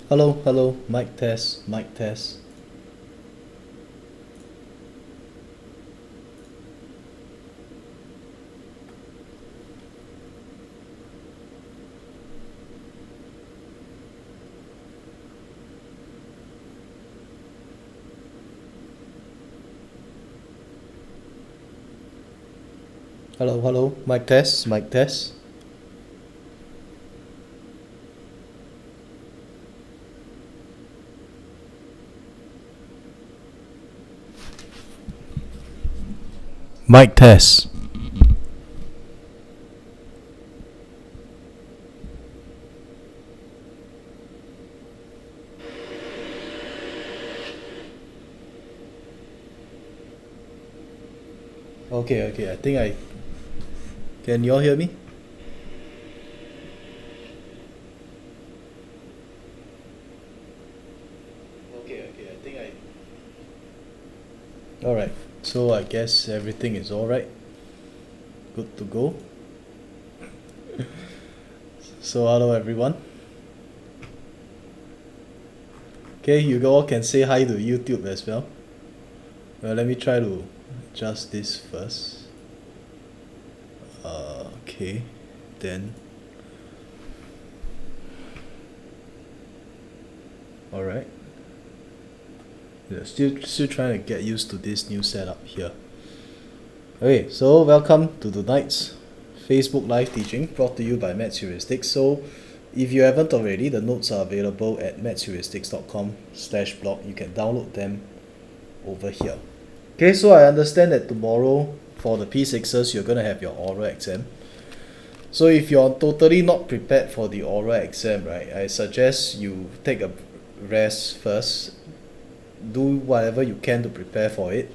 Hello, hello, mic test, mic test. Hello, hello, mic test, mic test. Mic test. Okay, I think I... Can you all hear me? Okay, I think I... Alright, so I guess everything is alright. Good to go. So hello everyone. Okay, you all can say hi to YouTube as well. Let me try to adjust this first. Okay, then... Alright. Yeah, still trying to get used to this new setup here. Okay, so welcome to tonight's Facebook live teaching brought to you by Maths Heuristics. So if you haven't already, the notes are available at mathsheuristics.com/blog. You can download them over here. Okay, so I understand that tomorrow for the P6s you're gonna have your oral exam. So if you're totally not prepared for the oral exam, right, I suggest you take a rest first, do whatever you can to prepare for it,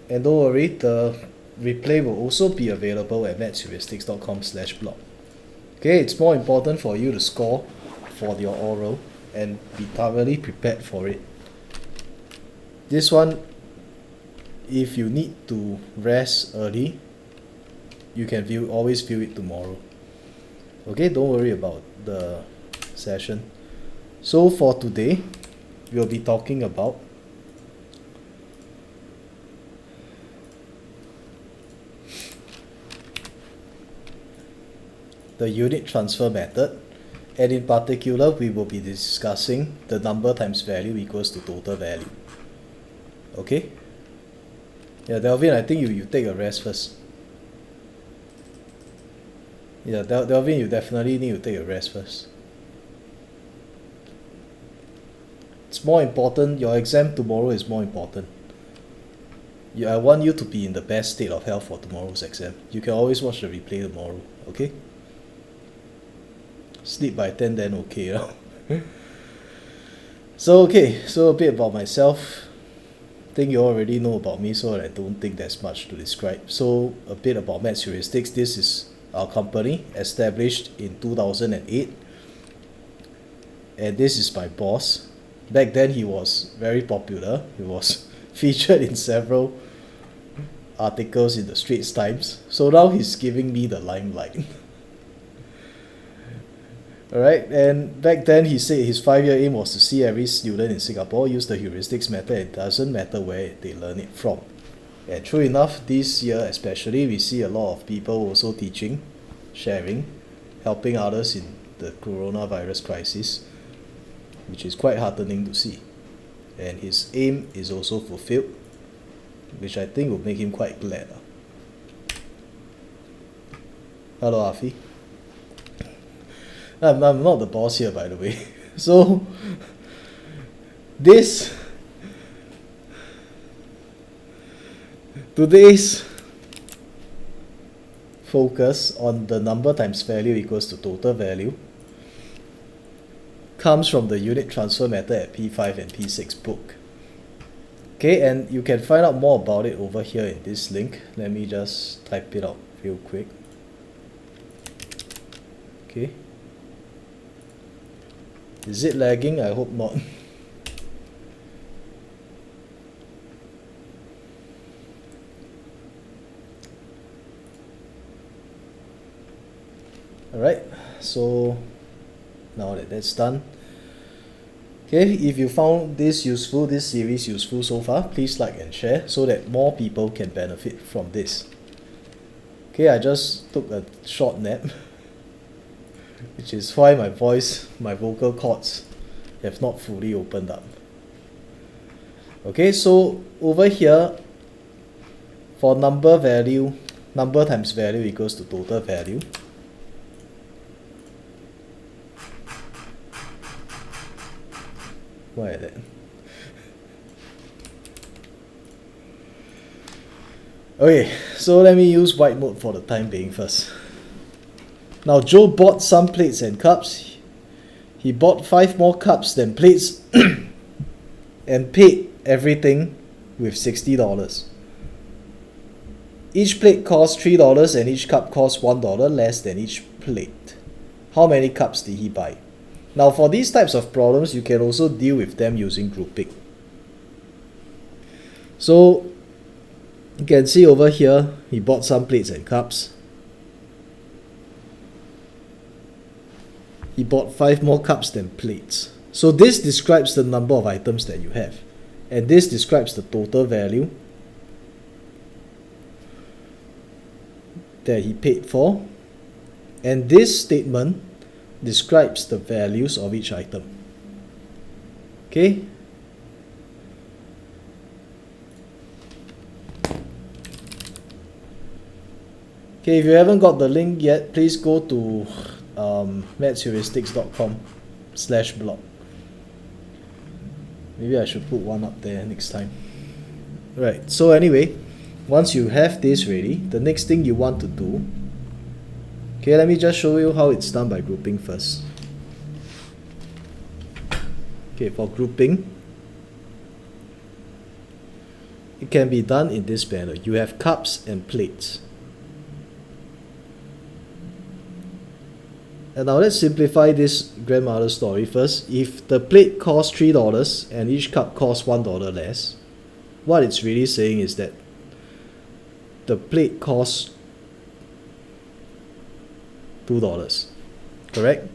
and don't worry, the replay will also be available at mathsheuristics.com/blog. Okay, it's more important for you to score for your oral and be thoroughly prepared for it. This one, if you need to rest early, you can always view it tomorrow. Okay, don't worry about the session. So for today, we'll be talking about the unit transfer method, and in particular we will be discussing the number times value equals to total value. Okay? Yeah, Delvin, I think you take a rest first. Yeah, Delvin, you definitely need to take a rest first. It's more important, your exam tomorrow is more important. I want you to be in the best state of health for tomorrow's exam. You can always watch the replay tomorrow, okay? Sleep by 10 then okay. So a bit about myself. I think you already know about me, so I don't think there's much to describe. So a bit about Maths Heuristics. This is our company, established in 2008. And this is my boss. Back then he was very popular. He was featured in several articles in the Straits Times. So now he's giving me the limelight. Alright, and back then he said his 5-year aim was to see every student in Singapore use the heuristics method. It doesn't matter where they learn it from. And true enough, this year especially, we see a lot of people also teaching, sharing, helping others in the coronavirus crisis, which is quite heartening to see. And his aim is also fulfilled, which I think will make him quite glad. Hello, Afi. I'm not the boss here, by the way. So today's focus on the number times value equals to total value comes from the unit transfer method at P5 and P6 book. Okay, and you can find out more about it over here in this link. Let me just type it out real quick. Okay. Is it lagging? I hope not. Alright, so now that that's done, Okay, if you found this useful, this series useful so far, please like and share so that more people can benefit from this. Okay, I just took a short nap, which is why my voice, my vocal cords have not fully opened up. Okay, so over here, for number value, number times value equals to total value. Why is that? Okay, so let me use white mode for the time being first. Now Joe bought some plates and cups. He bought 5 more cups than plates and paid everything with $60. Each plate cost $3 and each cup cost $1 less than each plate. How many cups did he buy? Now for these types of problems, you can also deal with them using grouping. So you can see over here, he bought some plates and cups. He bought 5 more cups than plates. So this describes the number of items that you have. And this describes the total value that he paid for. And this statement describes the values of each item. Okay? Okay, if you haven't got the link yet, please go to mathsheuristics.com/blog. Maybe I should put one up there next time. Right, so anyway, once you have this ready, the next thing you want to do, okay, let me just show you how it's done by grouping first. Okay, for grouping, it can be done in this manner. You have cups and plates. And now let's simplify this grandmother story first. If the plate costs $3 and each cup costs $1 less, what it's really saying is that the plate costs $2, correct?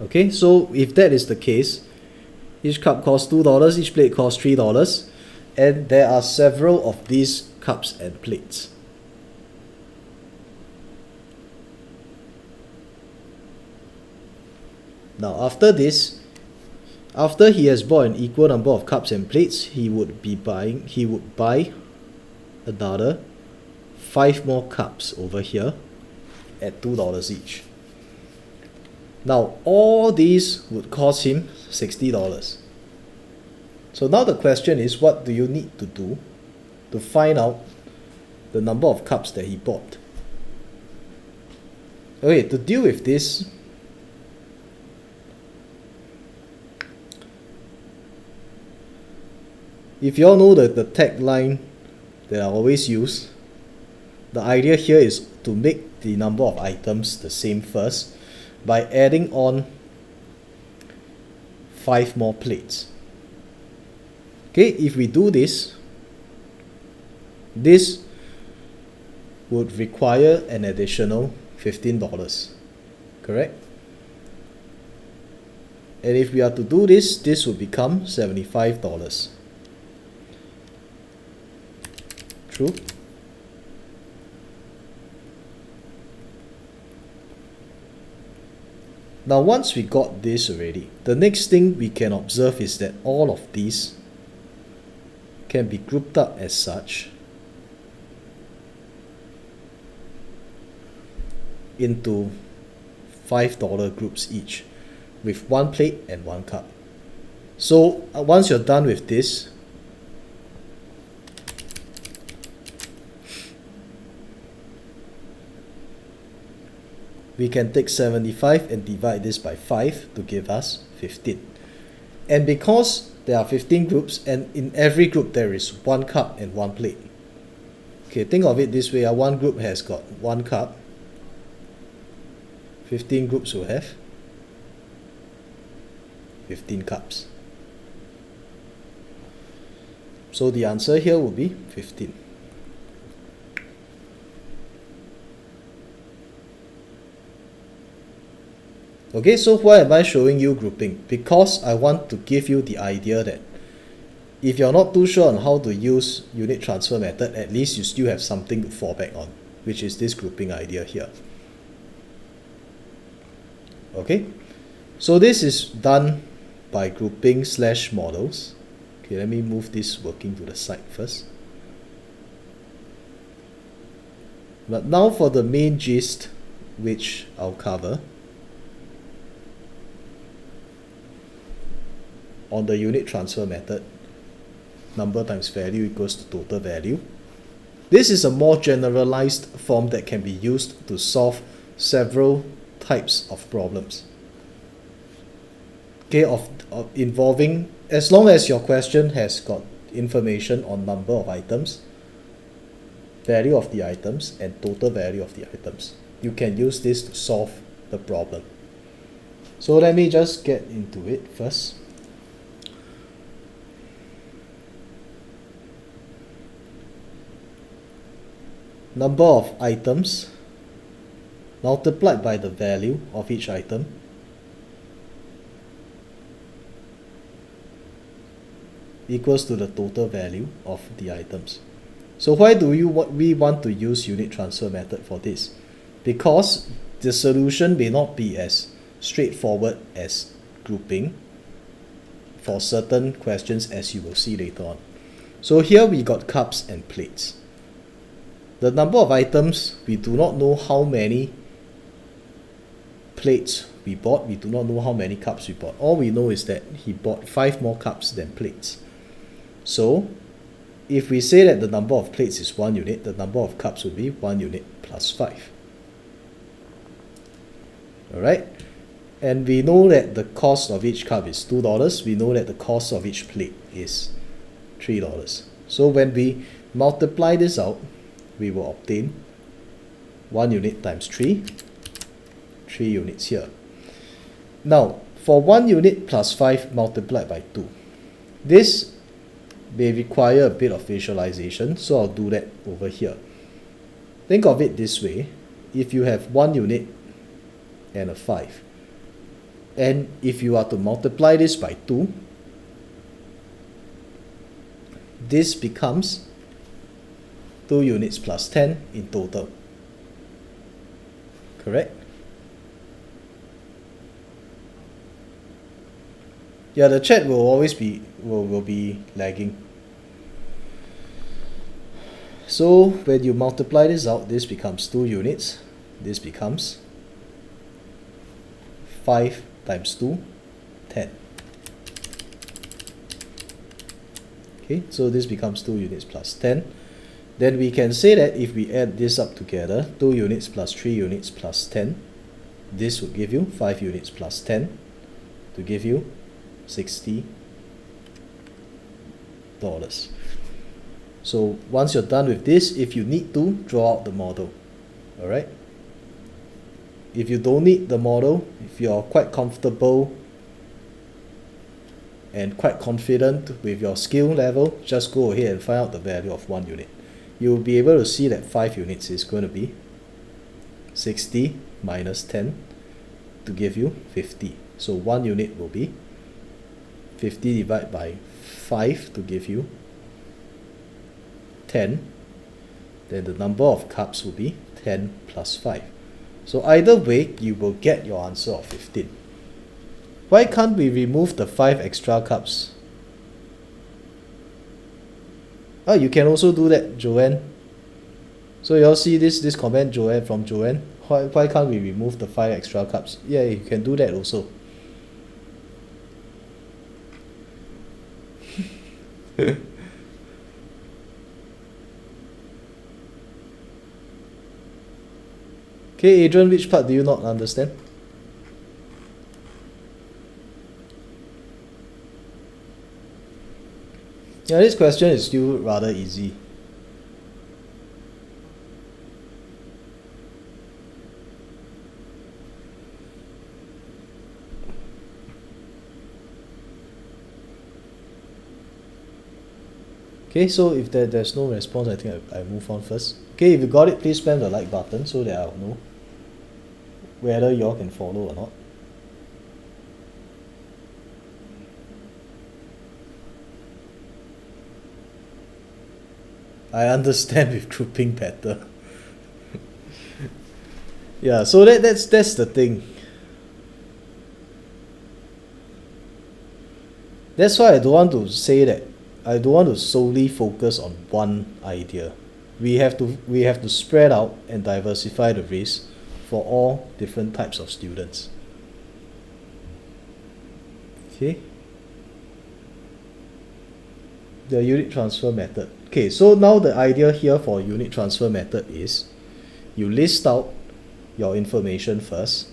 Okay, so if that is the case, each cup costs $2, each plate costs $3, and there are several of these cups and plates. Now after this, after he has bought an equal number of cups and plates, he would buy another 5 more cups over here at $2 each. Now all these would cost him $60. So now the question is, what do you need to do to find out the number of cups that he bought? Okay, to deal with this, if you all know the tagline that I always use, the idea here is to make the number of items the same first by adding on 5 more plates. Okay, if we do this, this would require an additional $15, correct? And if we are to do this, this would become $75. True? Now once we got this already, the next thing we can observe is that all of these can be grouped up as such into $5 groups each with 1 plate and 1 cup. So once you're done with this, we can take 75 and divide this by 5 to give us 15. And because there are 15 groups, and in every group there is 1 cup and 1 plate. Okay, think of it this way. One group has got 1 cup. 15 groups will have 15 cups. So the answer here will be 15. Okay, so why am I showing you grouping? Because I want to give you the idea that if you're not too sure on how to use unit transfer method, at least you still have something to fall back on, which is this grouping idea here. Okay, so this is done by grouping / models. Okay, let me move this working to the side first. But now for the main gist, which I'll cover on the unit transfer method, number times value equals to total value. This is a more generalized form that can be used to solve several types of problems. Okay, of involving, as long as your question has got information on number of items, value of the items, and total value of the items, you can use this to solve the problem. So let me just get into it first. Number of items multiplied by the value of each item equals to the total value of the items. So why do we want to use unit transfer method for this? Because the solution may not be as straightforward as grouping for certain questions, as you will see later on. So here we got cups and plates. The number of items, we do not know how many plates we bought. We do not know how many cups we bought. All we know is that he bought 5 more cups than plates. So if we say that the number of plates is 1 unit, the number of cups will be 1 unit plus 5. Alright? And we know that the cost of each cup is $2. We know that the cost of each plate is $3. So when we multiply this out, we will obtain 1 unit times 3 units here. Now, for 1 unit plus 5 multiplied by 2, this may require a bit of visualization, so I'll do that over here. Think of it this way: if you have 1 unit and a 5, and if you are to multiply this by 2, this becomes 2 units plus 10 in total. Correct? Yeah, the chat will always be will be lagging. So when you multiply this out, this becomes 2 units. This becomes 5 times 2, 10. Okay, so this becomes 2 units plus 10. Then we can say that if we add this up together, 2 units plus 3 units plus 10, this would give you 5 units plus 10 to give you $60. So once you're done with this, if you need to, draw out the model. Alright? If you don't need the model, if you're quite comfortable and quite confident with your skill level, just go ahead and find out the value of 1 unit. You'll be able to see that 5 units is going to be 60 minus 10 to give you 50. So 1 unit will be 50 divided by 5 to give you 10. Then the number of cups will be 10 plus 5. So either way, you will get your answer of 15. Why can't we remove the 5 extra cups? Oh, you can also do that, Joanne. So you all see this comment, Joanne, from Joanne. Why can't we remove the 5 extra cups? Yeah, you can do that also. Okay, Adrian, which part do you not understand? Yeah, this question is still rather easy. Okay, so if there's no response, I think I move on first. Okay, if you got it, please spam the like button so that I'll know whether y'all can follow or not. I understand with grouping better. Yeah, so that's the thing. That's why I don't want to say that I don't want to solely focus on one idea. We have to spread out and diversify the risk for all different types of students. Okay. The unit transfer method. Okay, so now the idea here for unit transfer method is you list out your information first,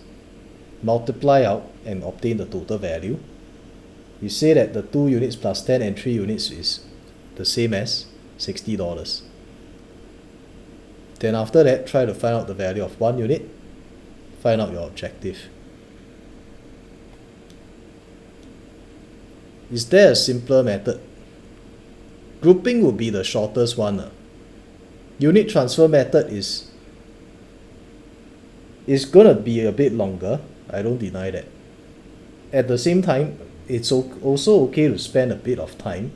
multiply out and obtain the total value. You say that the 2 units plus 10 and 3 units is the same as $60. Then after that, try to find out the value of 1 unit, find out your objective. Is there a simpler method? Grouping would be the shortest one. Unit transfer method is gonna be a bit longer, I don't deny that. At the same time, it's also okay to spend a bit of time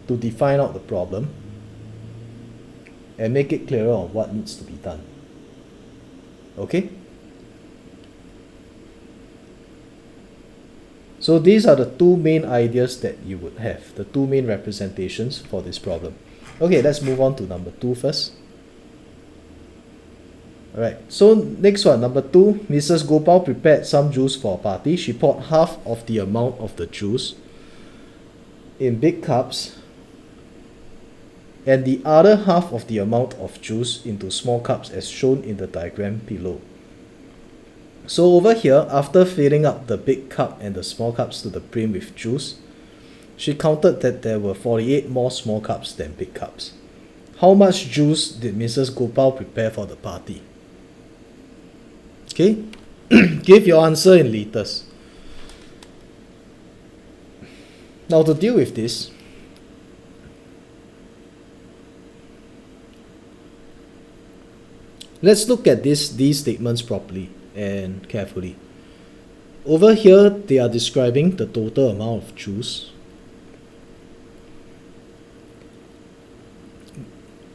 to define out the problem and make it clearer on what needs to be done. Okay? So these are the 2 main ideas that you would have, the 2 main representations for this problem. Okay, let's move on to number 2 first. Alright, so next one, number 2, Mrs. Gopal prepared some juice for a party. She poured half of the amount of the juice in big cups and the other half of the amount of juice into small cups as shown in the diagram below. So over here, after filling up the big cup and the small cups to the brim with juice, she counted that there were 48 more small cups than big cups. How much juice did Mrs. Gopal prepare for the party? Okay, give your answer in liters. Now to deal with this, let's look at these statements properly and carefully. Over here, they are describing the total amount of juice.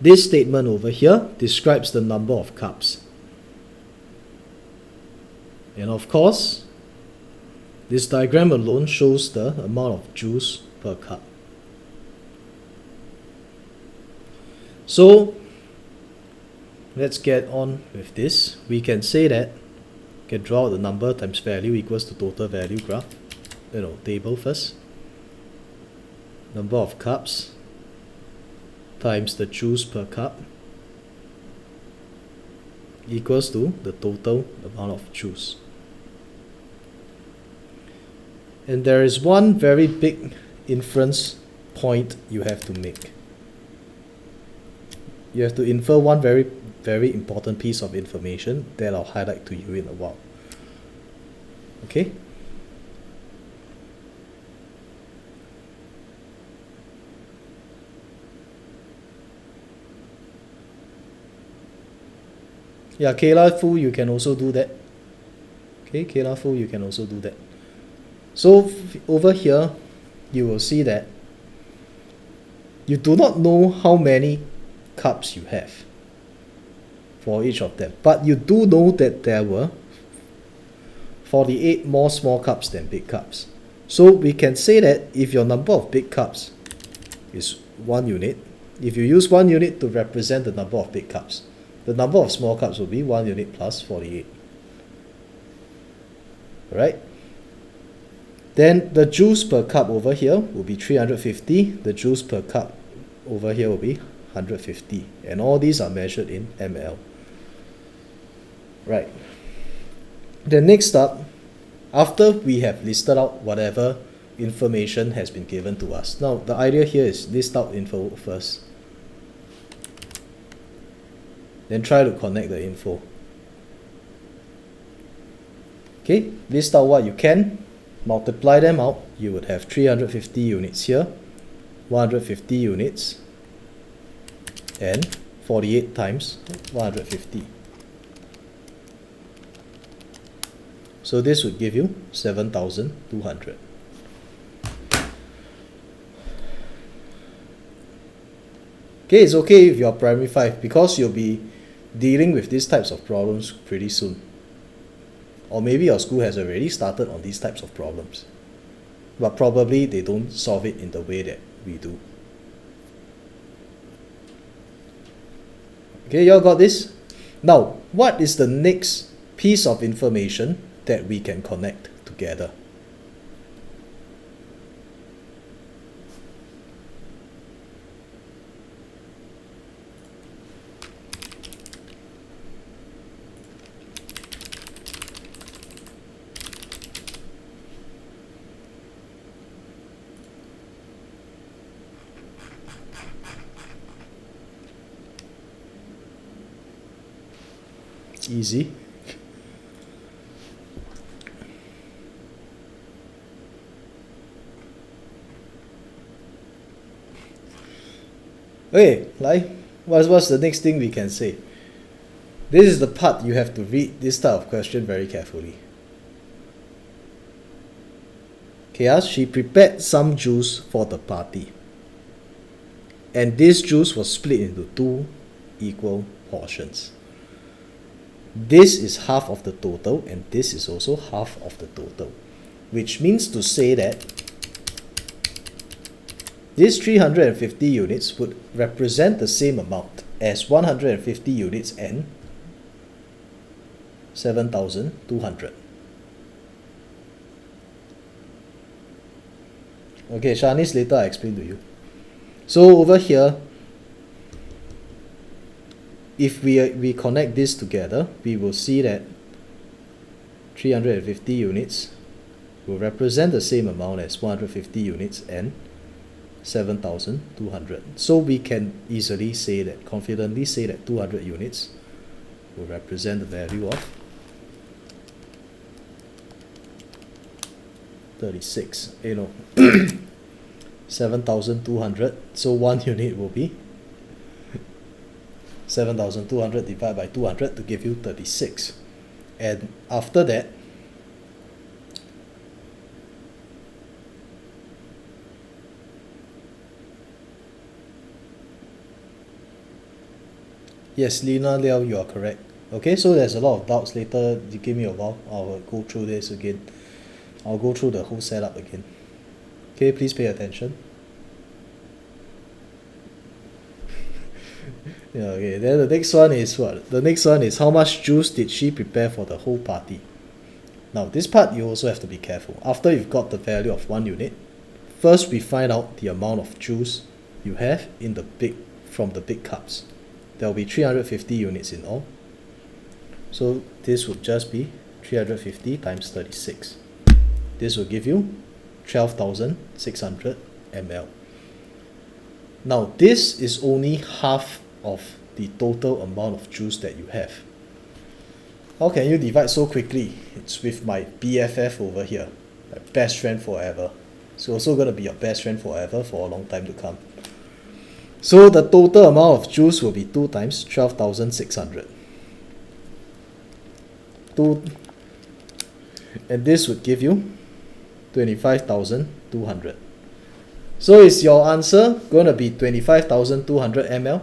This statement over here describes the number of cups. And of course, this diagram alone shows the amount of juice per cup. So let's get on with this. We can say that, can draw the number times value equals to total value graph, table first. Number of cups times the juice per cup equals to the total amount of juice. And there is one very big inference point you have to make. You have to infer one very, very important piece of information that I'll highlight to you in a while. Okay? Yeah, Kayla Fu, you can also do that. Okay, Kayla Fu, you can also do that. So over here, you will see that you do not know how many cups you have for each of them, but you do know that there were 48 more small cups than big cups. So we can say that if your number of big cups is 1 unit, if you use 1 unit to represent the number of big cups, the number of small cups will be 1 unit plus 48. Alright? Then the juice per cup over here will be 350. The juice per cup over here will be 150. And all these are measured in ml. Right. Then next up, after we have listed out whatever information has been given to us. Now the idea here is list out info first. Then try to connect the info. Okay, list out what you can. Multiply them out, you would have 350 units here, 150 units, and 48 times 150. So this would give you 7,200. Okay, it's okay if you're primary 5 because you'll be dealing with these types of problems pretty soon. Or maybe your school has already started on these types of problems. But probably they don't solve it in the way that we do. Okay, y'all got this? Now, what is the next piece of information that we can connect together? Easy. Okay, like, what's the next thing we can say? This is the part you have to read this type of question very carefully. Okay, she prepared some juice for the party. And this juice was split into 2 equal portions. This is half of the total, and this is also half of the total, which means to say that these 350 units would represent the same amount as 150 units and 7,200. Okay, Shanice, later I explain to you. So over here, if we connect this together, we will see that 350 units will represent the same amount as 150 units and 7,200. So we can easily say that, confidently say that 200 units will represent the value of 36. 7,200. So 1 unit will be 7,200 divided by 200 to give you 36. And after that, yes, Lina Liao, you are correct. Okay, so there's a lot of doubts later. You give me a while, I'll go through this again. I'll go through the whole setup again. Okay, please pay attention. Yeah, okay, then the next one is what? The next one is how much juice did she prepare for the whole party? Now, this part you also have to be careful. After you've got the value of 1 unit, first we find out the amount of juice you have in the from the big cups. There will be 350 units in all. So this would just be 350 times 36. This will give you 12,600 ml. Now this is only half of the total amount of juice that you have. How can you divide so quickly? It's with my BFF over here, my best friend forever. It's also going to be your best friend forever for a long time to come. So the total amount of juice will be 2 times 12,600. And this would give you 25,200. So is your answer going to be 25,200 ml?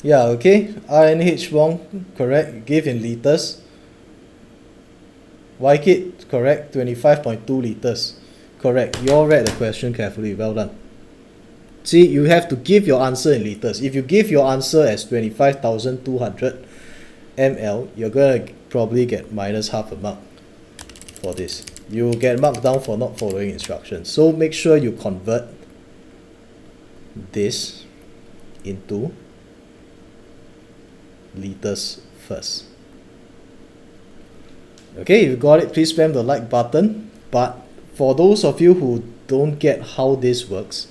Yeah, okay. RNH Huang, correct. Give in liters. YKit, correct. 25.2 liters. Correct. You all read the question carefully. Well done. See, you have to give your answer in liters. If you give your answer as 25,200 ml, you're going to probably get minus half a mark for this. You will get marked down for not following instructions. So make sure you convert this into liters first. Okay, if you got it, please spam the like button. But for those of you who don't get how this works,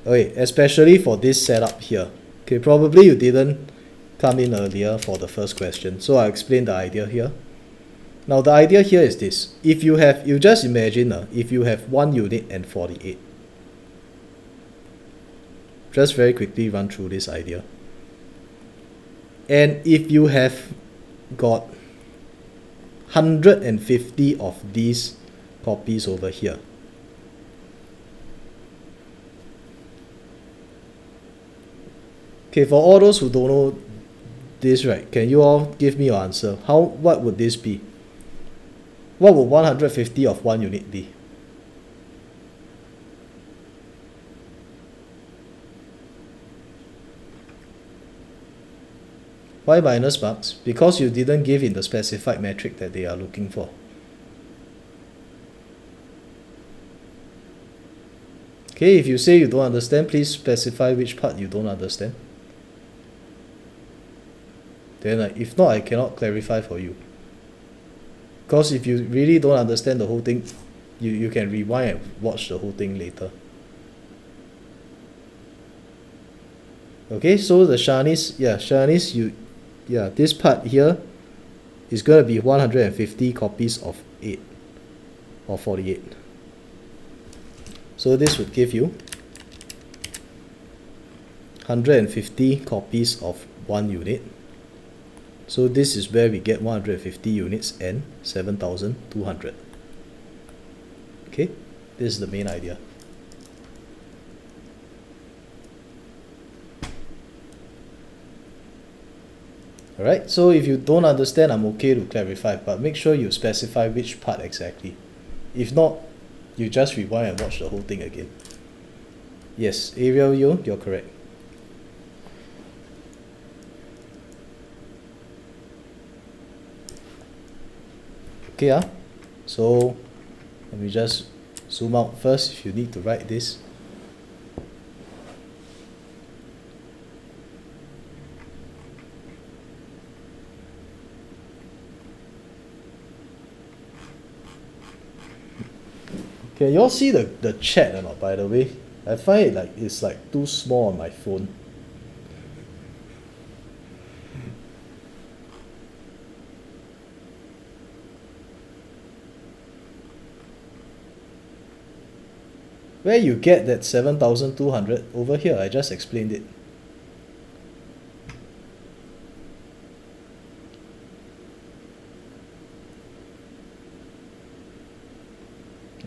okay, especially for this setup here, okay, probably you didn't come in earlier for the first question. So I'll explain the idea here. Now the idea here is this. If you have, you just imagine if you have 1 unit and 48. Just very quickly run through this idea. And if you have got 150 of these copies over here, okay, for all those who don't know this, right, can you all give me your answer? What would this be? What would 150 of 1 unit be? Why minus marks? Because you didn't give in the specified metric that they are looking for. Okay, if you say you don't understand, please specify which part you don't understand. Then if not, I cannot clarify for you. Because if you really don't understand the whole thing, you can rewind and watch the whole thing later. Okay, so the Shanice, this part here is going to be 150 copies of 8 or 48. So this would give you 150 copies of 1 unit. So this is where we get 150 units and 7,200. Okay, this is the main idea. Alright, so if you don't understand, I'm okay to clarify, but make sure you specify which part exactly. If not, you just rewind and watch the whole thing again. Yes, Ariel, you're correct. Okay, so let me just zoom out first if you need to write this. Can you all see the chat or not, by the way? I find it like it's like too small on my phone. Where you get that 7,200 over here, I just explained it.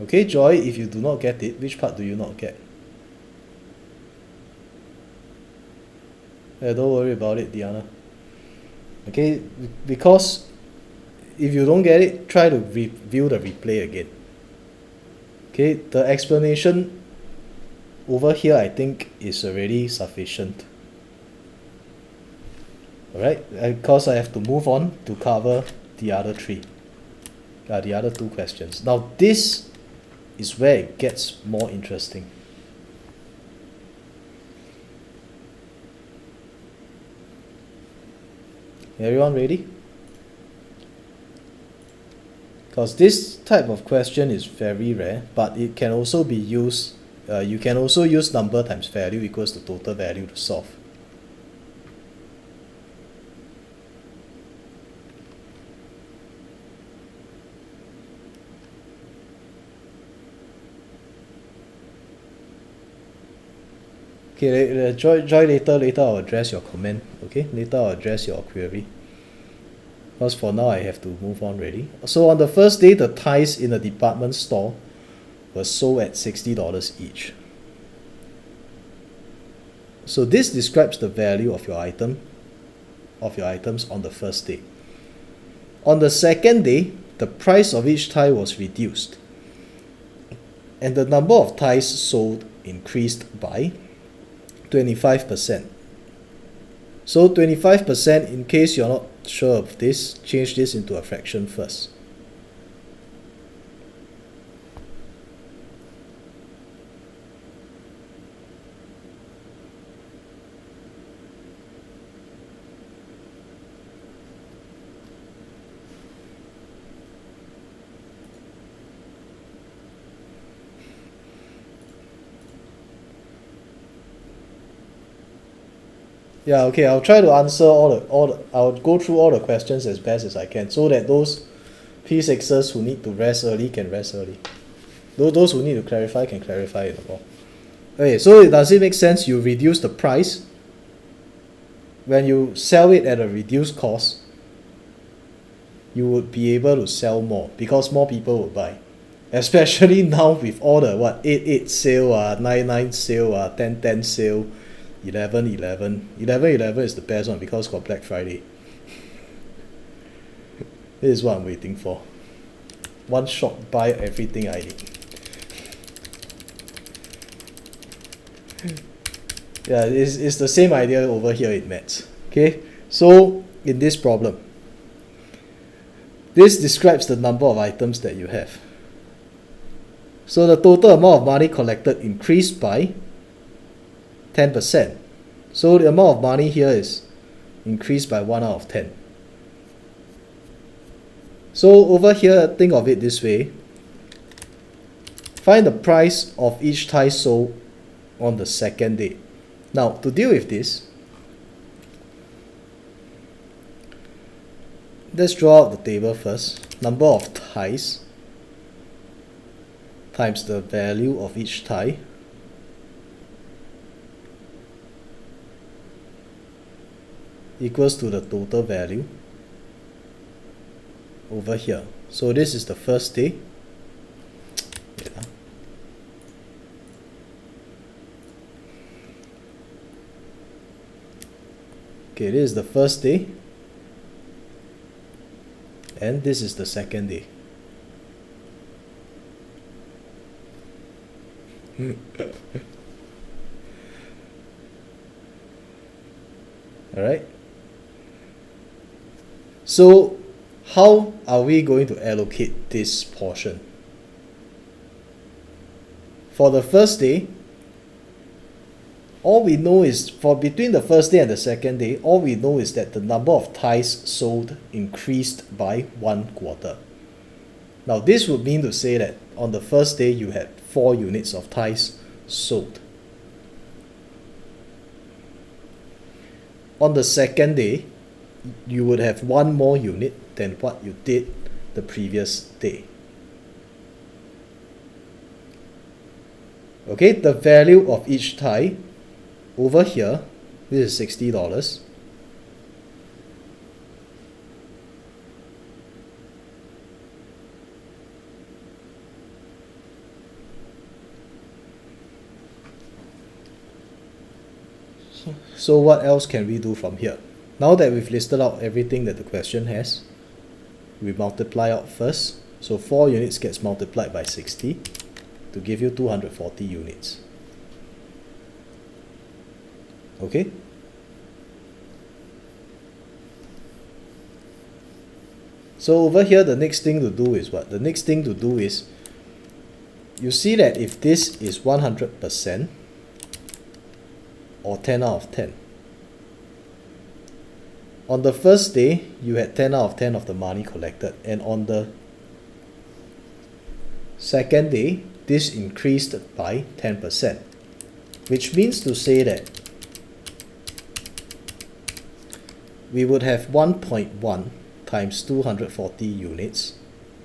Okay, Joy, if you do not get it, which part do you not get? Yeah, don't worry about it, Diana. Okay, because if you don't get it, try to view the replay again. Okay, the explanation over here I think is already sufficient. Alright, because I have to move on to cover the other the other 2 questions. Now this is where it gets more interesting. Everyone ready? Because this type of question is very rare, but it can also be used, you can also use number times value equals the total value to solve. Okay, Joy later I'll address your comment. Okay, later I'll address your query. Because for now I have to move on already. So on the first day, the ties in the department store were sold at $60 each. So this describes the value of your items on the first day. On the second day, the price of each tie was reduced, and the number of ties sold increased by 25%. So 25%, in case you're not sure of this, change this into a fraction first. Yeah, okay, I'll try to answer I'll go through all the questions as best as I can so that those P6ers who need to rest early can rest early. Those who need to clarify can clarify it more. Okay, so does it make sense you reduce the price when you sell it at a reduced cost? You would be able to sell more because more people will buy. Especially now with all the 8/8 sale, 9/9 sale, 10/10 sale, 11/11. 11/11 is the best one because got Black Friday. This is what I'm waiting for. One shot buy everything I need. Yeah, it's the same idea over here in maths. Okay, so in this problem, this describes the number of items that you have. So the total amount of money collected increased by 10%. So the amount of money here is increased by 1 out of 10. So over here, think of it this way. Find the price of each tie sold on the second day. Now, to deal with this, let's draw out the table first. Number of ties times the value of each tie equals to the total value over here. So this is the first day. Yeah. Okay, this is the first day, and this is the second day. Alright. So how are we going to allocate this portion? For the first day, all we know is for between the first day and the second day, all we know is that the number of ties sold increased by 1/4. Now this would mean to say that on the first day you had 4 units of ties sold. On the second day, you would have 1 more unit than what you did the previous day. Okay, the value of each tie over here, this is $60. So what else can we do from here? Now that we've listed out everything that the question has, we multiply out first. So 4 units gets multiplied by 60 to give you 240 units. Okay? So over here, the next thing to do is what? The next thing to do is, you see that if this is 100% or 10 out of 10, on the first day, you had 10 out of 10 of the money collected, and on the second day, this increased by 10%, which means to say that we would have 1.1 times 240 units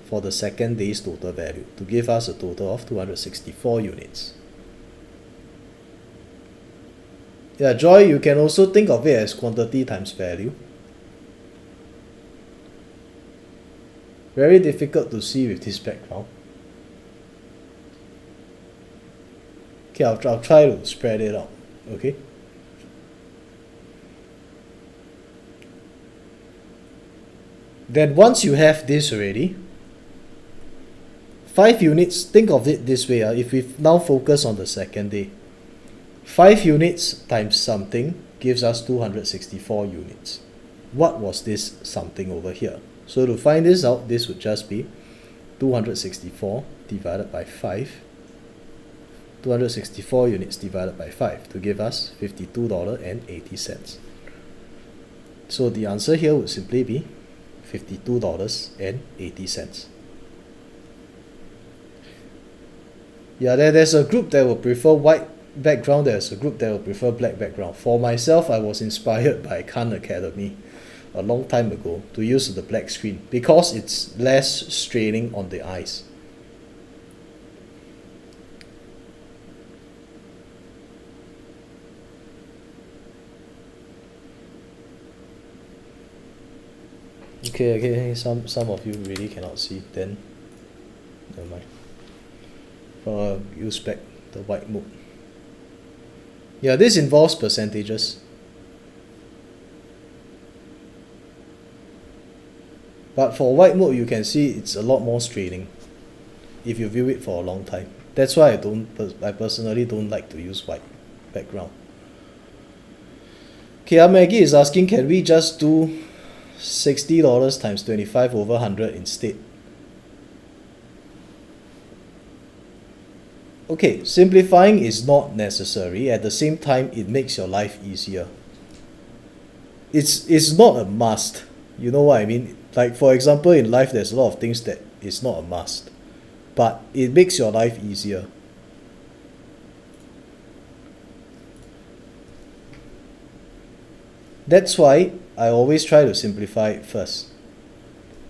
for the second day's total value to give us a total of 264 units. Yeah, Joy, you can also think of it as quantity times value. Very difficult to see with this background. Okay, I'll try to spread it out. Okay. Then once you have this already, 5 units, think of it this way. If we now focus on the second day, 5 units times something gives us 264 units. What was this something over here? So to find this out, this would just be 264 divided by 5. 264 units divided by 5 to give us $52.80. So the answer here would simply be $52.80. Yeah, there's a group that will prefer white background, there's a group that will prefer black background. For myself, I was inspired by Khan Academy a long time ago to use the black screen because it's less straining on the eyes. Okay, some of you really cannot see, then never mind. Use back the white mode. Yeah, this involves percentages. But for white mode, you can see it's a lot more straining if you view it for a long time. That's why I personally don't like to use white background. Okay, Maggie is asking, can we just do $60 times 25 over 100 instead? Okay, simplifying is not necessary. At the same time, it makes your life easier. It's not a must. You know what I mean? Like, for example, in life, there's a lot of things that is not a must, but it makes your life easier. That's why I always try to simplify it first.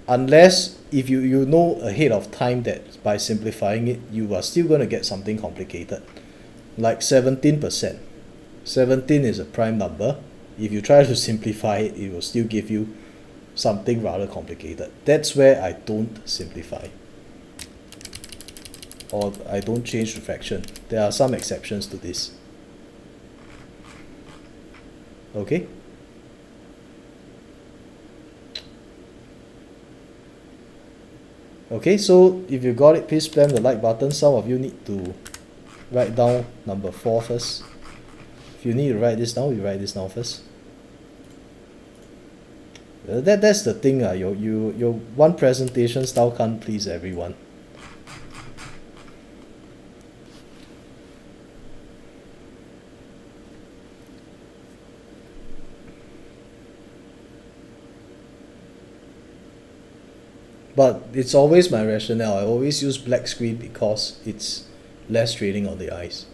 Unless if you know ahead of time that by simplifying it, you are still going to get something complicated. Like 17%. 17 is a prime number. If you try to simplify it, it will still give you something rather complicated. That's where I don't simplify. Or I don't change the fraction. There are some exceptions to this. Okay? Okay, so if you got it, please spam the like button. Some of you need to write down number 4 first. If you need to write this down, you write this down first. That's the thing. Your one presentation style can't please everyone. But it's always my rationale. I always use black screen because it's less straining on the eyes.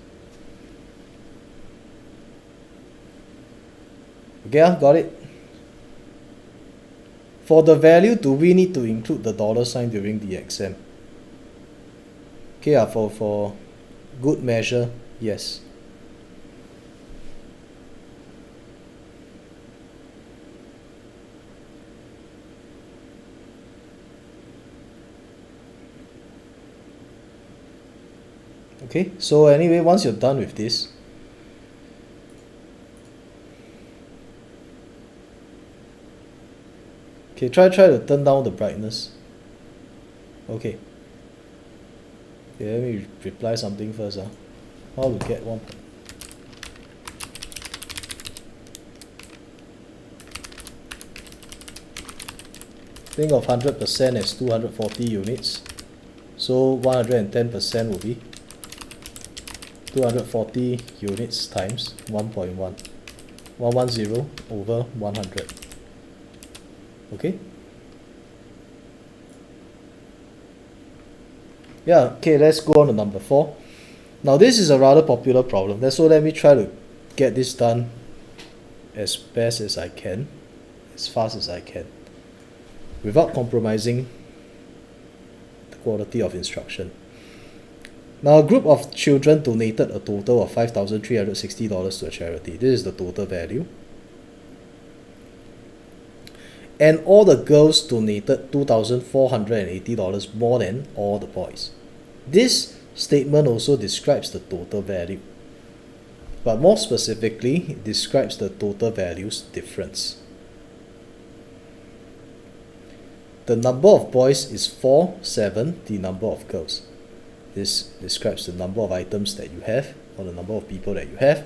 Okay, got it. For the value, do we need to include the dollar sign during the exam? Okay, for good measure, yes. Okay, so anyway, once you're done with this, okay, try to turn down the brightness. Okay. Okay, let me reply something first. How to get one. Think of 100% as 240 units. So 110% will be 240 units times 1.1. 110 over 100. Okay? Yeah, okay, let's go on to number 4. Now this is a rather popular problem. So let me try to get this done as best as I can, as fast as I can, without compromising the quality of instruction. Now a group of children donated a total of $5,360 to a charity. This is the total value. And all the girls donated $2,480 more than all the boys. This statement also describes the total value. But more specifically, it describes the total values difference. The number of boys is 4, 7, the number of girls. This describes the number of items that you have, or the number of people that you have.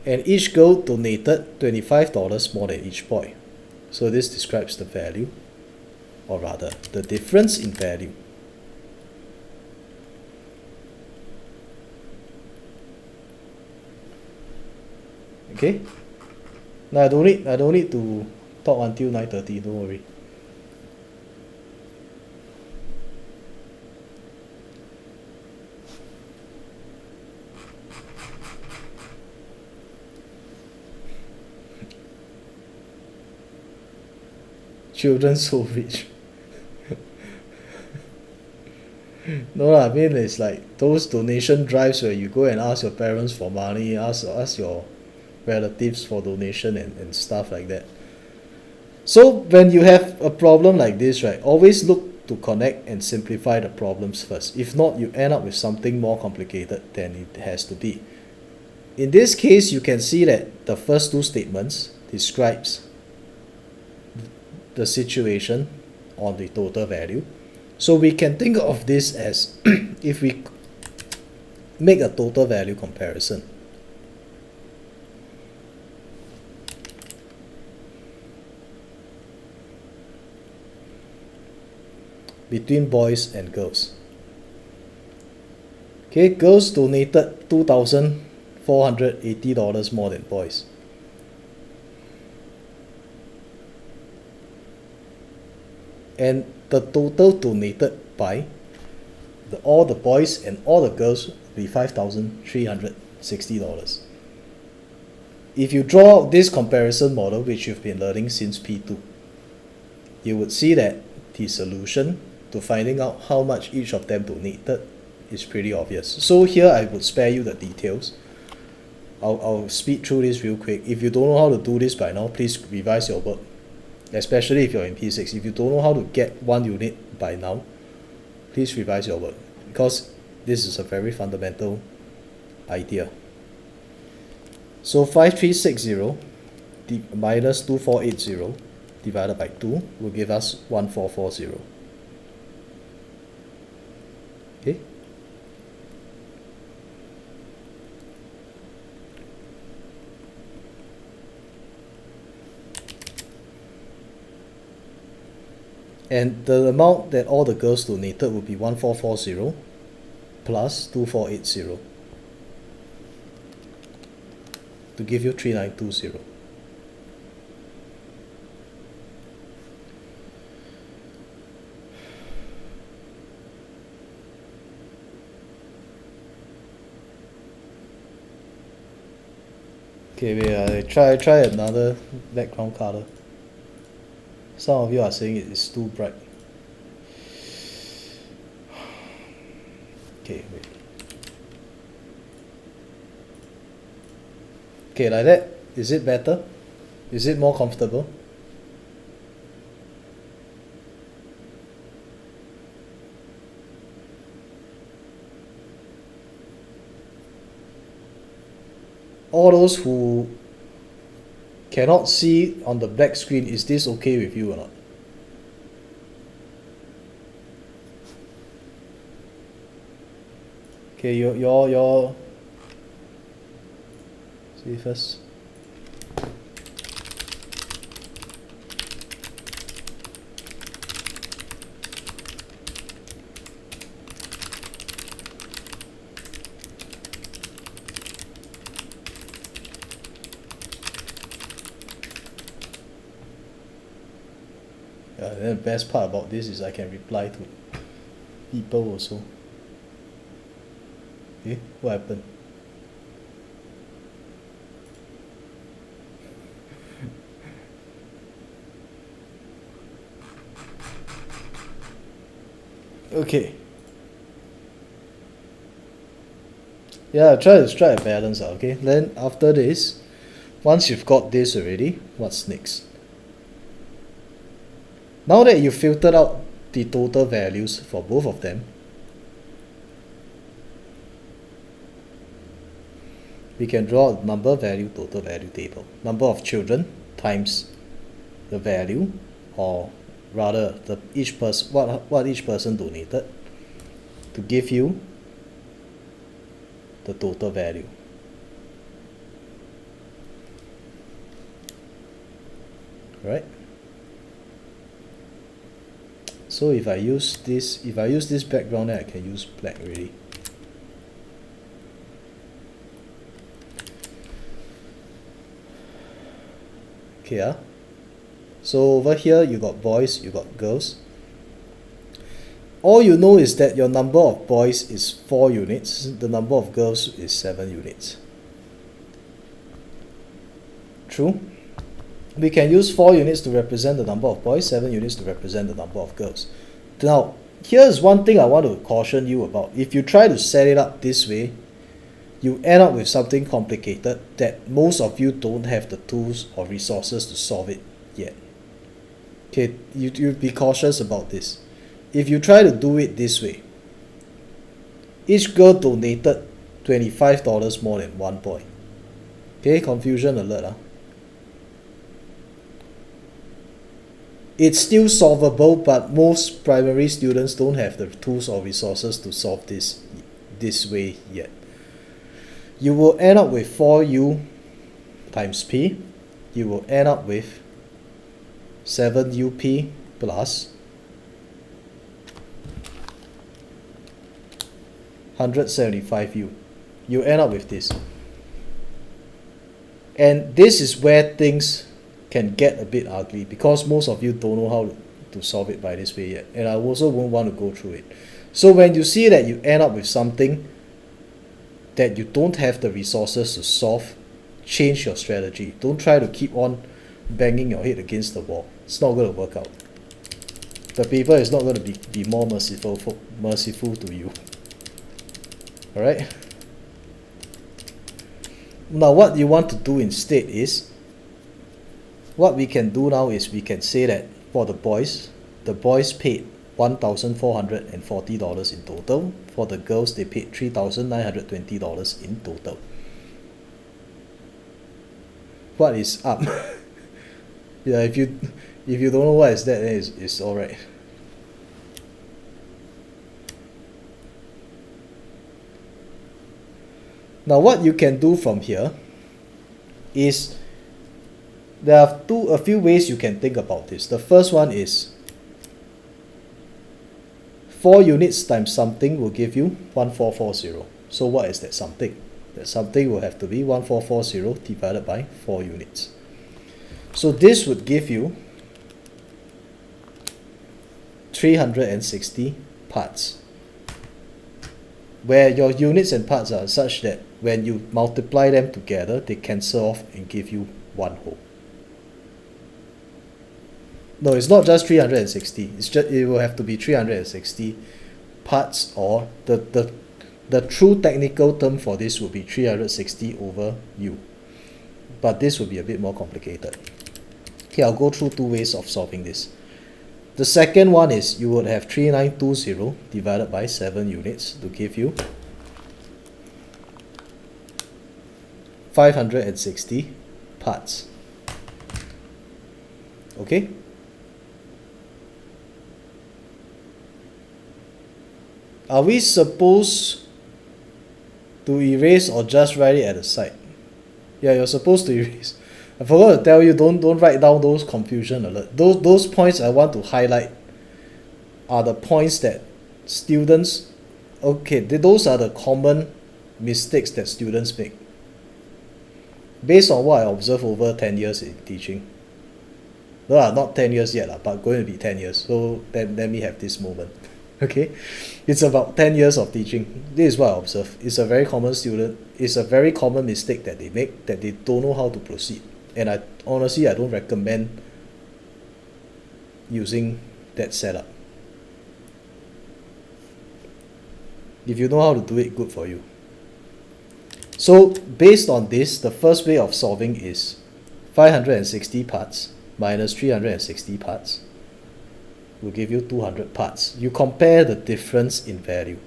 And each girl donated $25 more than each boy. So this describes the value, or rather, the difference in value. Okay? Now I don't need to talk until 9:30, don't worry. children so rich. No lah, I mean it's like those donation drives where you go and ask your parents for money, ask your relatives for donation and stuff like that. So when you have a problem like this, right, always look to connect and simplify the problems first. If not, you end up with something more complicated than it has to be. In this case, you can see that the first two statements describes the situation on the total value. So we can think of this as if we make a total value comparison. Between boys and girls. Okay, girls donated $2,480 more than boys. And the total donated by all the boys and all the girls will be $5,360. If you draw out this comparison model, which you've been learning since P2, you would see that the solution to finding out how much each of them donated is pretty obvious. So here I would spare you the details. I'll speed through this real quick. If you don't know how to do this by now, please revise your work. Especially if you're in P6. If you don't know how to get 1 unit by now, please revise your work, because this is a very fundamental idea. So 5360 minus 2480 divided by 2 will give us 1440. Okay. And the amount that all the girls donated will be 1440 plus 2480 to give you 3920. Okay, wait, I try another background color. Some of you are saying it is too bright. Okay, wait. Okay, like that. Is it better? Is it more comfortable? All those who cannot see on the black screen, is this okay with you or not? Okay, your see first. And then the best part about this is I can reply to people also. Okay, what happened? Okay. Yeah, try to strike a balance, okay? Then after this, once you've got this already, what's next? Now that you've filtered out the total values for both of them, we can draw a number value total value table. Number of children times the value, or rather the each person what each person donated, to give you the total value. Right? So if I use this background, then I can use black already. Okay, so over here you got boys, you got girls. All you know is that your number of boys is 4 units, the number of girls is 7 units. True? we can use 4 units to represent the number of boys, 7 units to represent the number of girls. Now, here's one thing I want to caution you about. If you try to set it up this way, you end up with something complicated that most of you don't have the tools or resources to solve it yet. Okay, you be cautious about this. If you try to do it this way, each girl donated $25 more than one boy. Okay, confusion alert. It's still solvable, but most primary students don't have the tools or resources to solve this way yet. You will end up with 4u times p. You will end up with 7up plus 175u. You end up with this. And this is where things can get a bit ugly, because most of you don't know how to solve it by this way yet. And I also won't want to go through it. So when you see that you end up with something that you don't have the resources to solve, change your strategy. Don't try to keep on banging your head against the wall. It's not going to work out. The paper is not going to be more merciful to you. Alright? Now what you want to do instead is, what we can do now is we can say that for the boys paid $1,440 in total. For the girls, they paid $3,920 in total. What is up? Yeah, if you don't know what is that, then it's alright. Now what you can do from here is, there are a few ways you can think about this. The first one is 4 units times something will give you 1440. So what is that something? That something will have to be 1440 divided by 4 units. So this would give you 360 parts, where your units and parts are such that when you multiply them together, they cancel off and give you one whole. No, it's not just 360. It will have to be 360 parts, or the true technical term for this would be 360 over u. But this will be a bit more complicated. Okay, I'll go through 2 ways of solving this. The second one is you would have 3920 divided by 7 units to give you 560 parts. Okay? Are we supposed to erase or just write it at the side? Yeah, you're supposed to erase. I forgot to tell you, don't write down those confusion alerts. Those points I want to highlight are the points that students, okay, those are the common mistakes that students make. Based on what I observed over 10 years in teaching. No, not 10 years yet, but going to be 10 years. So let me have this moment. Okay, it's about 10 years of teaching. This is what I observe. It's a very common mistake that they make, that they don't know how to proceed. And I don't recommend using that setup. If you know how to do it, good for you. So based on this, the first way of solving is 560 parts minus 360 parts will give you 200 parts. You compare the difference in value.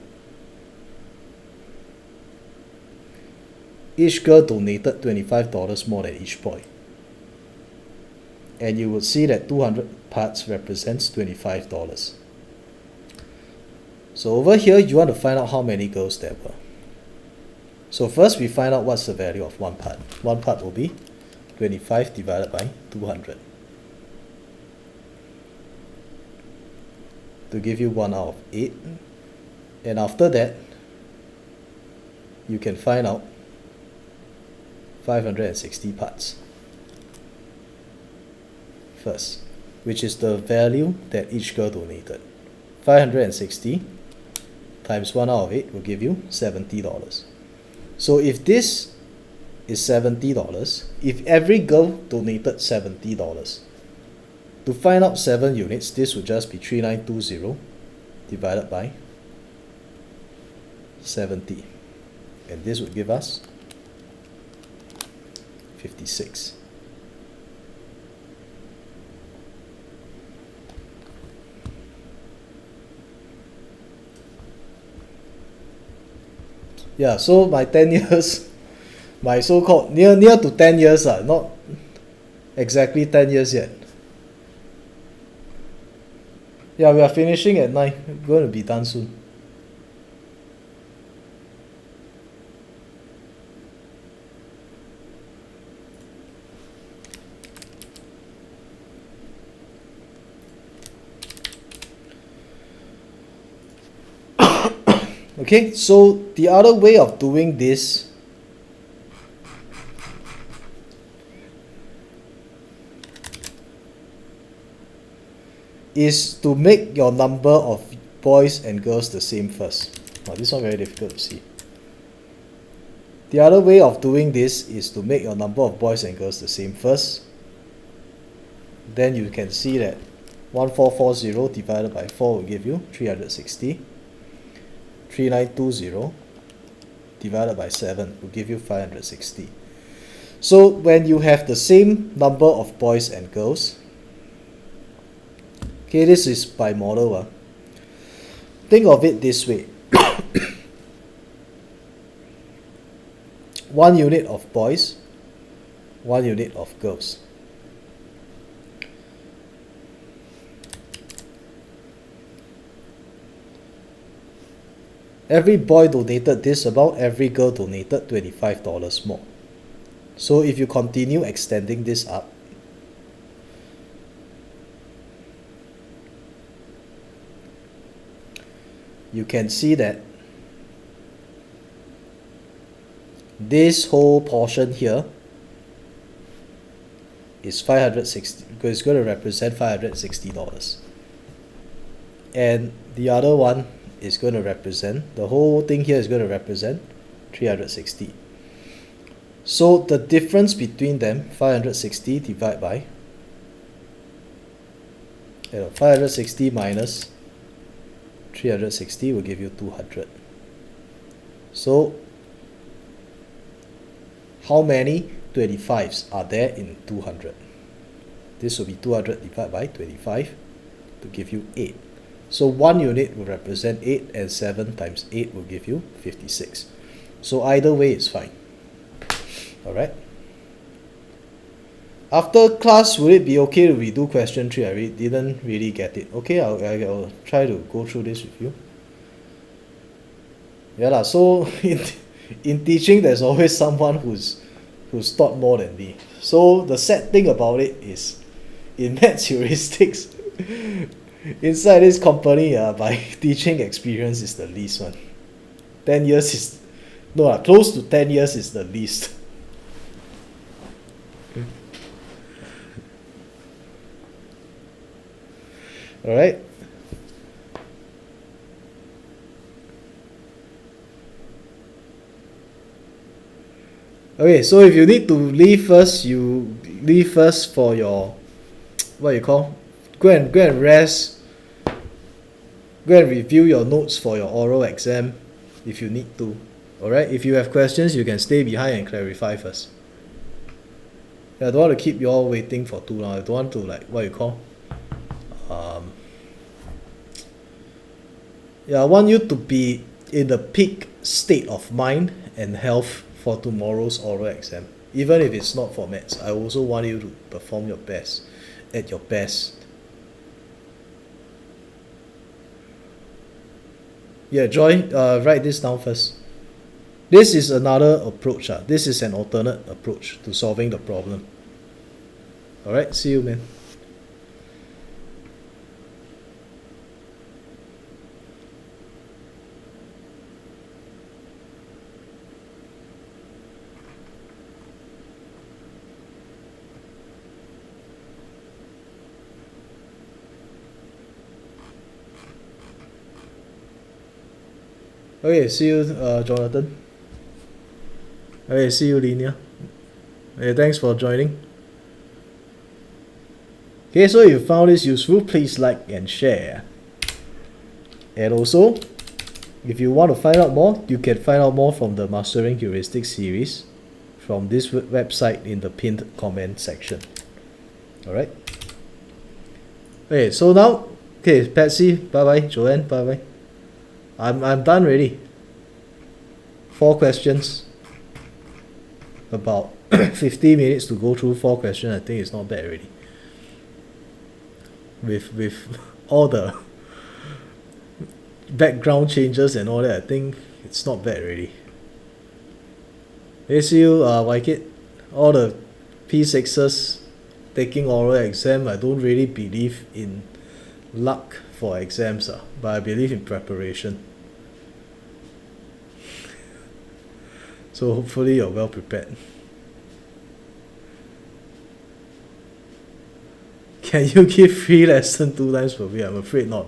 Each girl donated $25 more than each boy. And you would see that 200 parts represents $25. So over here, you want to find out how many girls there were. So first we find out what's the value of one part. One part will be 25 divided by 200. To give you 1 out of 8. And after that, you can find out 560 parts first, which is the value that each girl donated. 560 times 1 out of 8 will give you $70. So if this is $70 if every girl donated $70. To find out 7 units, this would just be 3920 divided by 70. And this would give us 56. Yeah, so my 10 years, my so-called near to 10 years, not exactly 10 years yet. Yeah, we are finishing at 9. We're going to be done soon. Okay, so the other way of doing this is to make your number of boys and girls the same first. Oh, this one very difficult to see. The other way of doing this is to make your number of boys and girls the same first. Then you can see that 1440 divided by 4 will give you 360. 3920 divided by 7 will give you 560. So when you have the same number of boys and girls, okay, this is by model. Think of it this way. 1 unit of boys, 1 unit of girls. Every boy donated this amount, every girl donated $25 more. So if you continue extending this up, you can see that this whole portion here is 560, because it's going to represent $560. And the other one is going to represent, the whole thing here is going to represent 360. So the difference between them, 560 divided by 560 minus 360 will give you 200. So how many 25s are there in 200? This will be 200 divided by 25 to give you 8. So 1 unit will represent 8, and 7 times 8 will give you 56. So either way is fine. Alright. After class, will it be okay to redo question 3? I didn't really get it. Okay, I'll try to go through this with you. Yeah, so in teaching, there's always someone who's taught more than me. So the sad thing about it is, in maths heuristics, inside this company, my teaching experience is the least one. 10 years is, no, close to 10 years is the least. Alright. Okay, so if you need to leave first, you leave first for your, what you call, go and rest, go and review your notes for your oral exam if you need to. Alright, if you have questions, you can stay behind and clarify first. Yeah, I don't want to keep you all waiting for too long. I don't want to, like, what you call, yeah, I want you to be in the peak state of mind and health for tomorrow's oral exam. Even if it's not for maths, I also want you to perform your best, at your best. Yeah, Joy, write this down first. This is another approach. This is an alternate approach to solving the problem. Alright, see you, man. Okay, see you, Jonathan. Okay, see you, Linia. Hey, thanks for joining. Okay, so if you found this useful, please like and share. And also, if you want to find out more, you can find out more from the Mastering Heuristics series from this website in the pinned comment section. Alright. Okay, so now, okay, Patsy, bye-bye. Joanne, bye-bye. I'm done already. 4 questions. About 50 minutes to go through 4 questions. I think it's not bad already. With all the background changes and all that, I think it's not bad already. Hey, see you, Waikit. All the P6s taking oral exam, I don't really believe in luck for exams, but I believe in preparation. So hopefully you're well prepared. Can you give free lesson 2 times per week? I'm afraid not.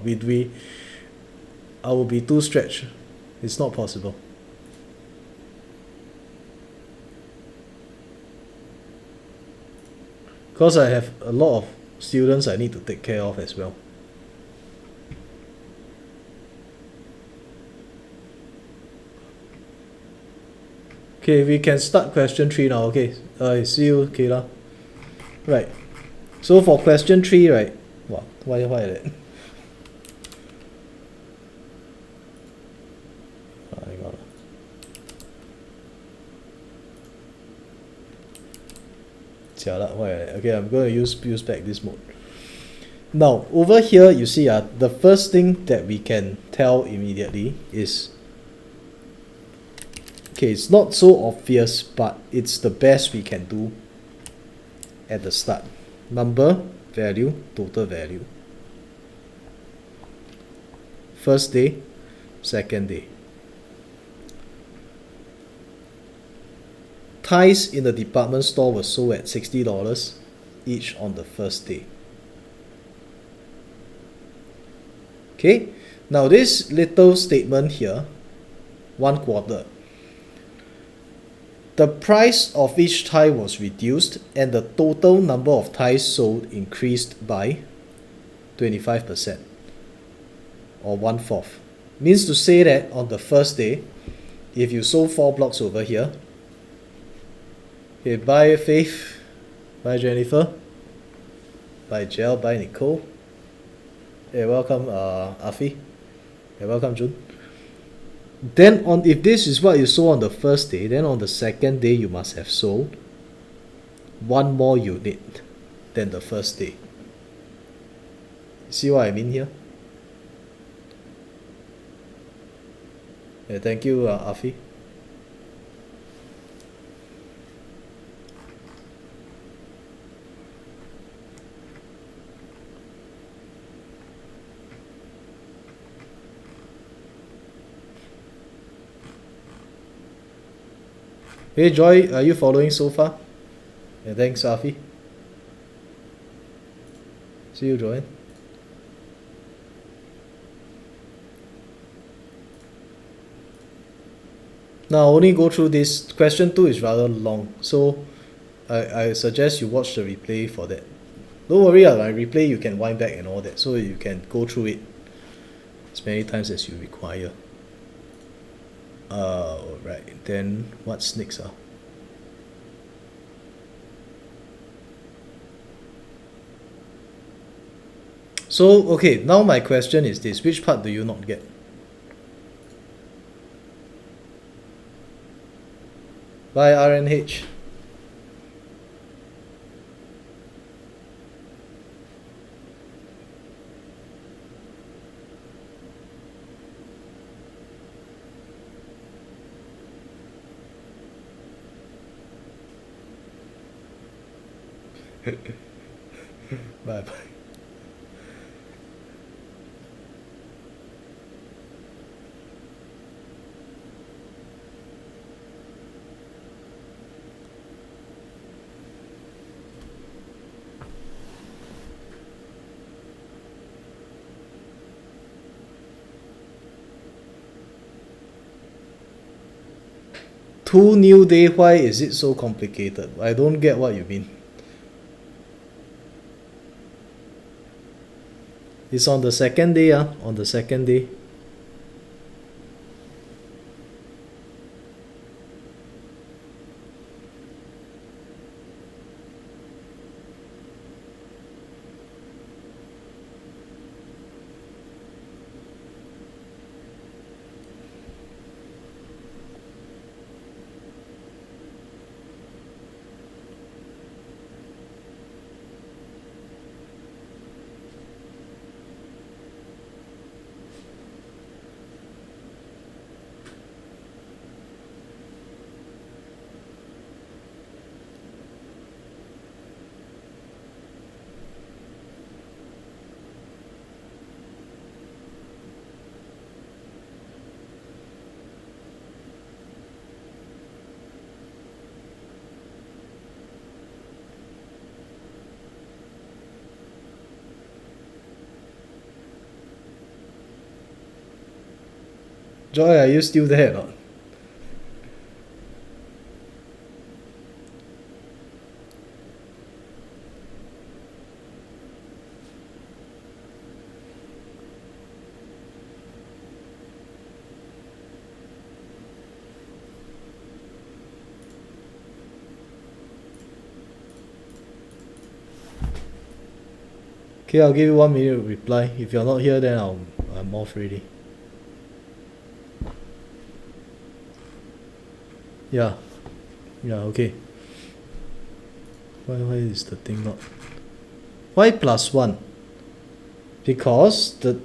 I will be too stretched. It's not possible. Because I have a lot of students I need to take care of as well. Okay, we can start question 3 now. Okay, see you, Kayla. Right. So for question 3, right? Wow, why that? Hang on. Okay, I'm going to use back this mode. Now, over here, you see, the first thing that we can tell immediately is, okay, it's not so obvious, but it's the best we can do at the start. Number, value, total value. First day, second day. Ties in the department store were sold at $60 each on the first day. Okay, now this little statement here, 1 quarter. The price of each tie was reduced and the total number of ties sold increased by 25% or 1/4. Means to say that on the first day, if you sold 4 blocks over here, okay, bye Faith, bye Jennifer, bye Jel, bye Nicole. Hey, welcome Afi. Hey, welcome June. Then if this is what you sold on the first day, then on the second day you must have sold 1 more unit than the first day. See what I mean here? Yeah, thank you, Afi. Hey Joy, are you following so far? Yeah, thanks, Afi. See you, Joanne. Now only go through this. Question 2 is rather long, so I suggest you watch the replay for that. Don't worry, my replay you can wind back and all that, so you can go through it as many times as you require. Right, then what's next? So, okay, now my question is this. Which part do you not get? By RNH. Bye bye. 2 new day, why is it so complicated? I don't get what you mean. It's on the second day, on the second day. Joy, are you still there or not? Okay, I'll give you 1 minute to reply. If you're not here, then I'm off already. Yeah. Yeah, okay. Why is the thing not? Why +1? Because the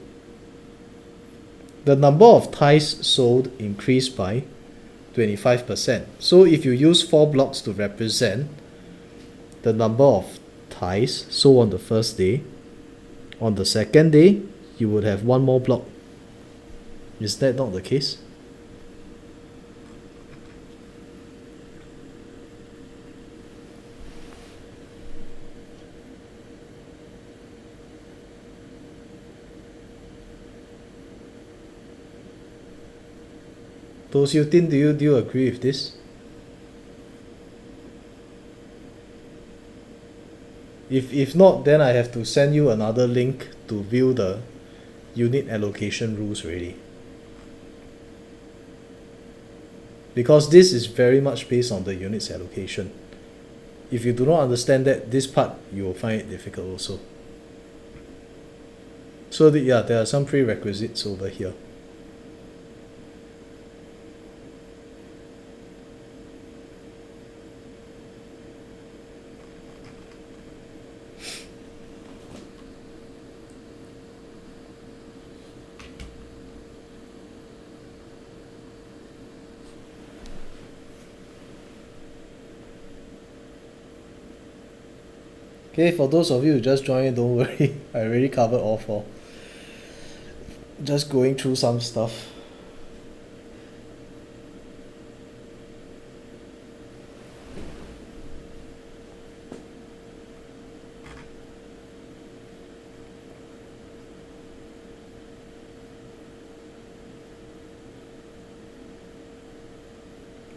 number of ties sold increased by 25%. So if you use 4 blocks to represent the number of ties sold on the first day, on the second day, you would have 1 more block. Is that not the case? Those you think, do you agree with this? If not, then I have to send you another link to view the unit allocation rules already. Because this is very much based on the units allocation. If you do not understand that, this part, you will find it difficult also. So yeah, there are some prerequisites over here. Okay, for those of you who just joined, don't worry. I already covered all 4. Just going through some stuff.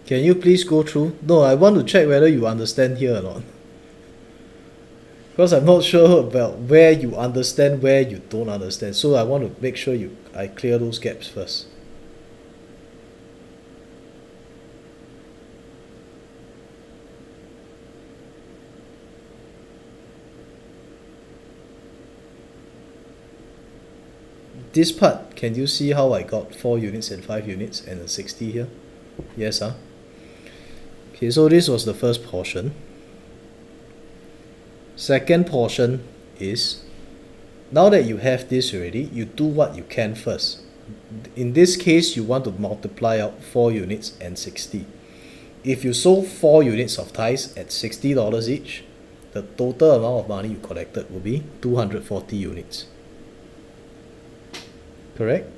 Can you please go through? No, I want to check whether you understand here or not. Because I'm not sure about where you understand, where you don't understand. So I want to make sure I clear those gaps first. This part, can you see how I got 4 units and 5 units and a 60 here? Yes, huh? Okay, so this was the first portion. Second portion is, now that you have this already, you do what you can first. In this case, you want to multiply out 4 units and 60. If you sold 4 units of ties at $60 each, the total amount of money you collected will be 240 units. Correct?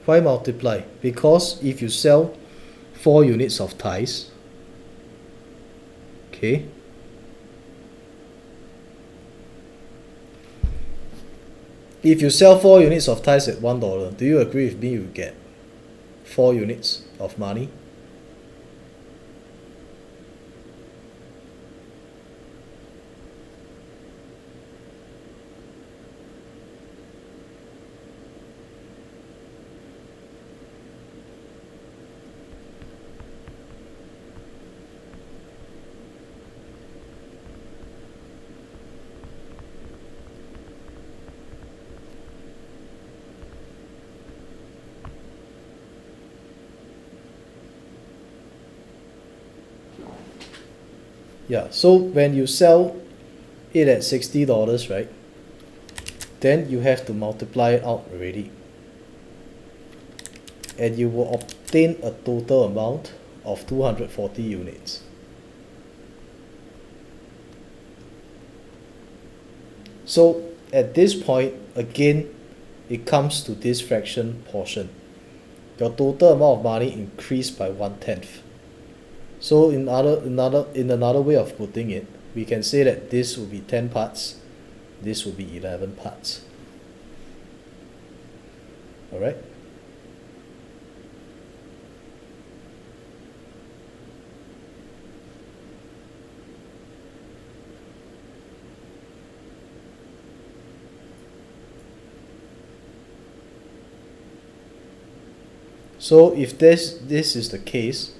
Why multiply? Because if you sell 4 units of ties, okay, if you sell 4 units of ties at $1, do you agree with me you get 4 units of money? Yeah, so when you sell it at $60, right, then you have to multiply it out already, and you will obtain a total amount of 240 units. So at this point, again, it comes to this fraction portion. Your total amount of money increased by 1/10. So in another way of putting it, we can say that this will be 10 parts, this will be 11 parts. Alright? So if this is the case,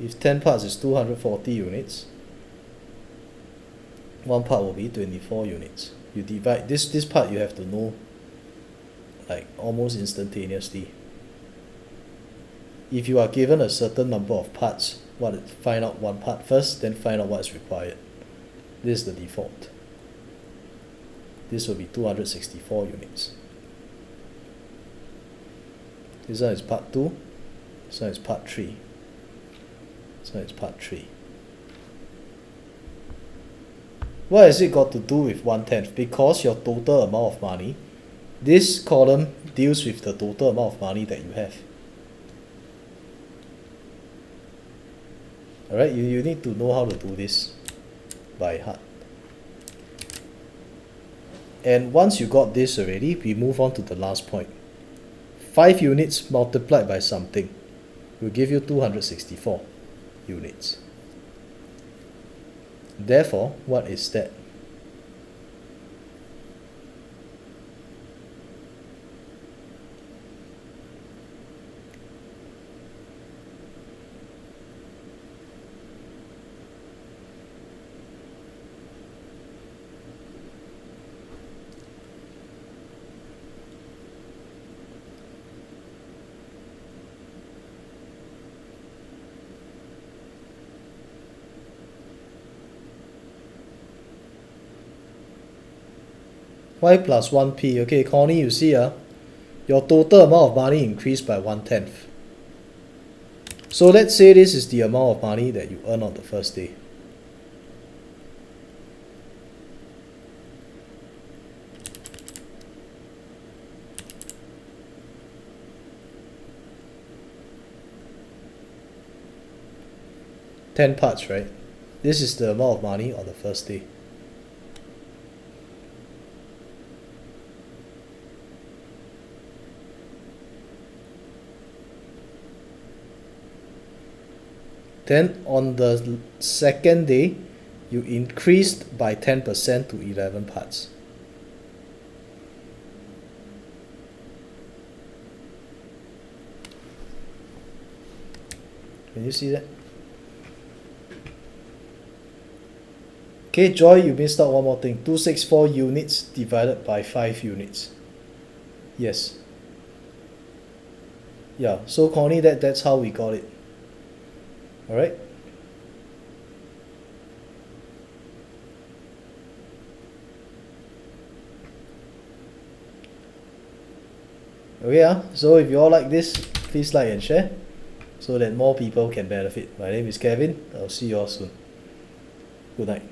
if 10 parts is 240 units, 1 part will be 24 units. You divide this part, you have to know like almost instantaneously. If you are given a certain number of parts, find out 1 part first, then find out what is required. This is the default. This will be 264 units. This one is part 2, this one is part 3. So it's part 3. What has it got to do with 1/10? Because your total amount of money, this column deals with the total amount of money that you have. Alright, you need to know how to do this by heart. And once you got this already, we move on to the last point. 5 units multiplied by something will give you 264 units. Therefore, what is that? Y plus 1p. Okay, Connie, you see, your total amount of money increased by 1/10. So let's say this is the amount of money that you earn on the first day. Ten parts, right? This is the amount of money on the first day. Then on the second day, you increased by 10% to 11 parts. Can you see that? Okay, Joy, you missed out one more thing. 264 units divided by 5 units. Yes. Yeah, so Connie, that's how we got it. Alright? Okay, so if you all like this, please like and share so that more people can benefit. My name is Kevin. I'll see you all soon. Good night.